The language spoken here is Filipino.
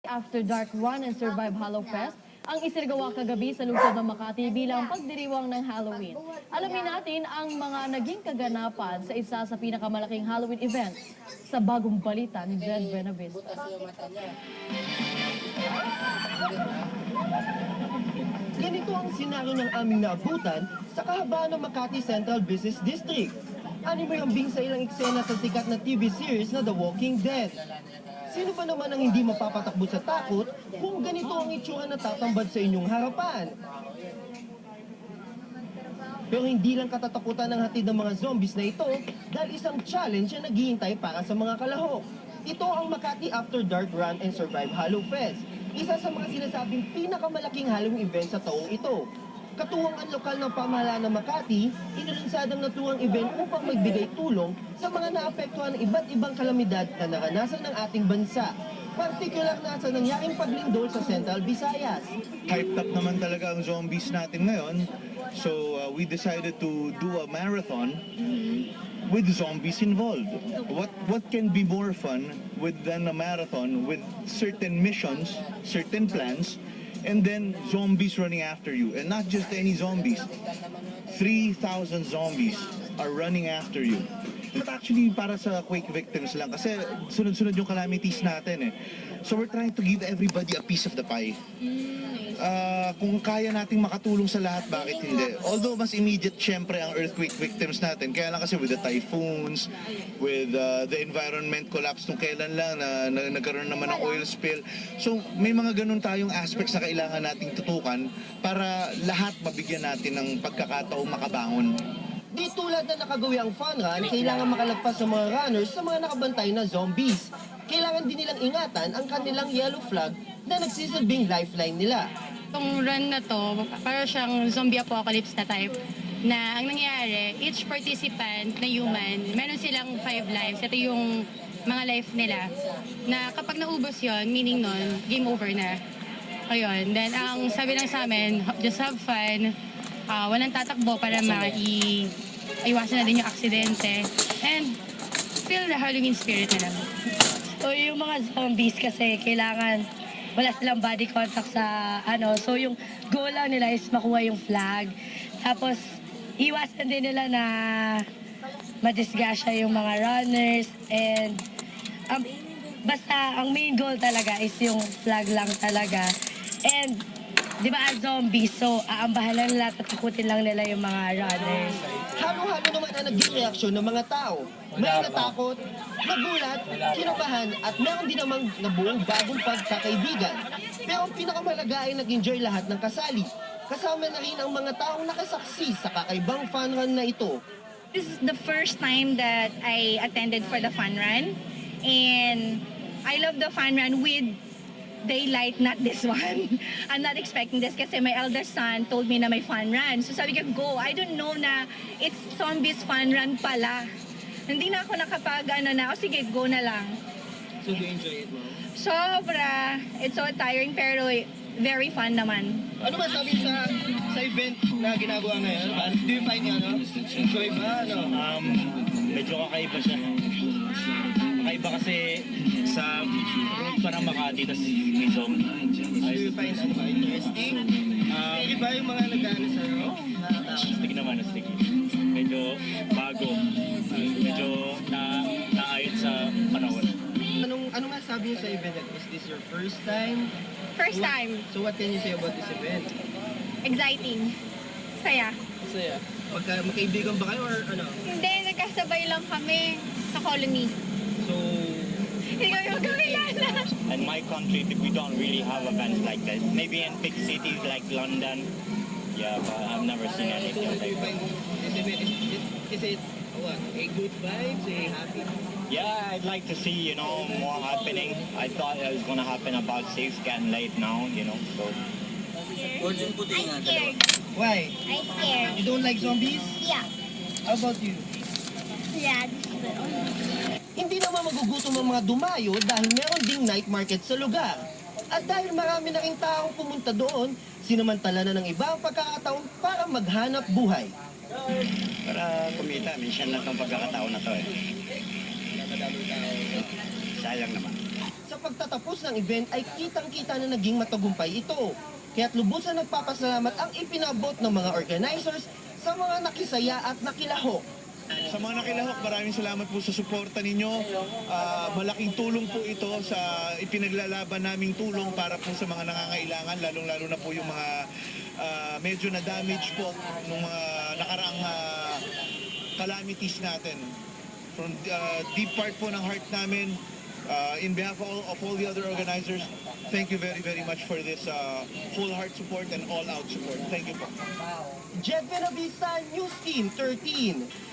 After Dark Run and Survive Hollow Fest ang isinagawa kagabi sa lungsod ng Makati bilang pagdiriwang ng Halloween. Alamin natin ang mga naging kaganapan sa isa sa pinakamalaking Halloween event sa bagong balita ni Jed Benavista. Ganito ang senaryo ng aming naabutan sa kahabaan ng Makati Central Business District. Animoy ambing sa ilang eksena sa sikat na TV series na The Walking Dead. Sino ba naman ang hindi mapapatakbo sa takot kung ganito ang itsura na tatambad sa inyong harapan? Pero hindi lang katatakutan ng hatid ng mga zombies na ito dahil isang challenge ang naghihintay para sa mga kalahok. Ito ang Makati After Dark Run and Survive Hollow Fest, isa sa mga sinasabing pinakamalaking Halloween event sa taong ito. Katuwang ang lokal ng pamahalaan ng Makati, inilunsad ang naturang event upang magbigay tulong sa mga naapektuhan ng iba't ibang kalamidad na naranasan ng ating bansa. Partikular na sa nangyaring paglindol sa Central Visayas. Hyped up naman talaga ang zombies natin ngayon. So we decided to do a marathon with zombies involved. What can be more fun than a marathon with certain missions, certain plans, and then zombies running after you. And not just any zombies. 3,000 zombies are running after you. But actually, para sa quake victims lang. Kasi sunod-sunod yung calamities natin eh. So we're trying to give everybody a piece of the pie. Kung kaya nating makatulong sa lahat, bakit hindi? Although mas immediate syempre ang earthquake victims natin. Kaya lang kasi with the typhoons, with the environment collapse nung kailan lang na nagkaroon naman ng oil spill. So may mga ganun tayong aspects na kailangan nating tutukan para lahat mabigyan natin ng pagkakataong makabangon. Di tulad na nakagawi ang fun run, kailangan makalagpas sa mga runners sa mga nakabantay na zombies. Kailangan din nilang ingatan ang kanilang yellow flag na nagsisilbing lifeline nila. Itong run na to, para siyang zombie apocalypse na type, na ang nangyayari, each participant na human, meron silang 5 lives. Ito yung mga life nila. Na kapag naubos yon, meaning nun, game over na. Ayun. Then, ang sabi lang sa amin, just have fun. Walang tatakbo para maiwasan na din yung aksidente. And feel the Halloween spirit na lang. So yung mga zombies kasi kailangan wala silang body contact sa so yung goal lang nila is makuha yung flag. Tapos iwasan din nila na madisgrasya yung mga runners and basta ang main goal talaga is yung flag lang talaga. And di ba zombies, so aambahan lang nila, tatakutin lang nila yung mga runners. Halo-halo naman ang naging reaksyon ng mga tao. May natakot, nagulat, kinabahan at meron din namang nabuong bagong pagkakaibigan. Pero ang pinakamalaga ay nag-enjoy lahat ng kasali. Kasama na rin ang mga taong nakasaksi sa kakaibang fun run na ito. This is the first time that I attended for the fun run. And I love the fun run with daylight, not this one. I'm not expecting this kasi my elder son told me na may fun run. So sabi ko, go. I don't know na it's zombies fun run pala. Hindi na ako sige, go na lang. So do you enjoy it, Mom? Sobra. It's so tiring pero very fun naman. Ano masabi sa event na ginagawa ngayon? Do you find enjoy ba? Medyo kakaiba siya. Kakaiba kasi sa road pa ng Makati, tas may zombie. Do you find interesting? Iba yung mga nag-ano sa'yo? Stick naman, stick. Medyo bago. Medyo naayot sa panahon. Anong masabi niyo sa event? Is this your first time? First time. So what can you say about this event? Exciting. Saya. Saya. Magkaibigan ba kayo or ano? Hindi, nagkasabay lang kami sa colony. So, Hindi kami magkakilala. In my country, we don't really have events like this. Maybe in big cities like London. Yeah, but I've never seen anything like that. Is it what? A good vibes? A happy? Yeah, I'd like to see, more happening. I thought it was gonna happen about 6, getting late now, so. I'm scared. Why? I'm scared. You don't like zombies? Yeah. How about you? Yeah, this is good. Hindi naman magugutom ang mga dumayo dahil meron ding night market sa lugar. At dahil marami na ring taong pumunta doon, sinamantala na ng iba ang pagkakataon para maghanap buhay. Para kumita, minsan lang itong pagkakataon na to eh. Sayang naman. Sa sa pagtatapos ng event ay kitang-kita na naging matagumpay ito. Kaya't lubos na nagpapasalamat ang ipinabot ng mga organizers sa mga nakisaya at nakilahok. Sa mga nakilahok, maraming salamat po sa suporta ninyo. Malaking tulong po ito sa ipinaglalaban naming tulong para po sa mga nangangailangan, lalong-lalo na po yung mga medyo na-damage po ng mga nakaraang calamities natin. From deep part po ng heart namin, in behalf of all the other organizers, thank you very, very much for this full heart support and all-out support. Thank you po. Jed Benavista, News Team 13.